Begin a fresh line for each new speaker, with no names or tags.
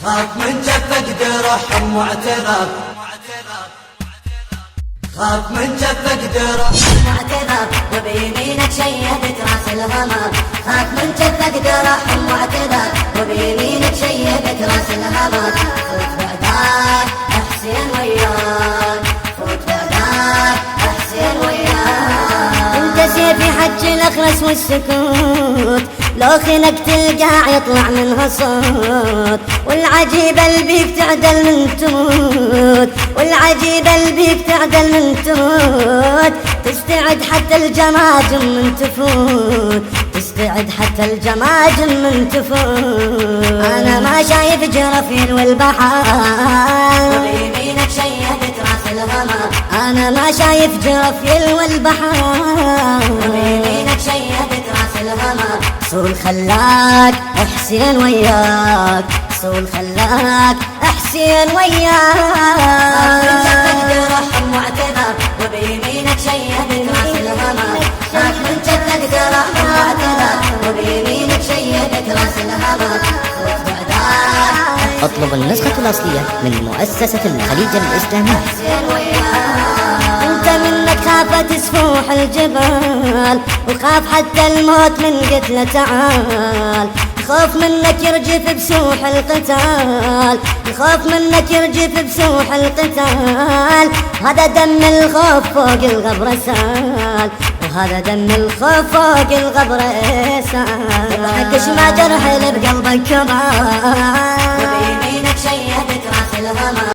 خاف من جفك درح معترف، خاف من جفك درح
معترف، وبيمينك شيبت راس الهمر. خاف من جفك درح معترف، وبيمينك شيبت راس الهمر. فوت بعدك حسين وياك، فوت بعدك حسين وياك. انت سيفي حج الاخرس والسكوت، لو خنقت القاع يطلع منها صوت. والعجيبة اللي بيك تعدل من تموت، والعجيبة اللي بيك تعدل من تموت. تستعد حتى الجماجم من تفوت، تستعد حتى الجماجم من تفوت. انا ما شايف جرفين والبحر، وبيمينك شيبت راس الهمر. انا ما شايف جرفين والبحر، وبيمينك شيبت راس الهمر. صول خلاك حسين وياك، صول خلاك حسين وياك. درح معتذر، وبيمينك شيبت راس الهمر. خاف من جفك درح معتذر، وبيمينك شيبت راس الهمر.
اطلب النسخة الأصلية من مؤسسة الخليج الإسلامي.
انت منك خافت سفوح الجبال، وخاف حتى الموت من قتله تعال. خوف منك يرجف بسوح القتال، الخوف منك يرجف بسوح القتال. هذا دم الخوف فوق الغبر سال، وهذا دم الخوف فوق الغبر سال. حكش ما جرح اللي بقلبك كبار، وبيمينك شيبت راس الهمر.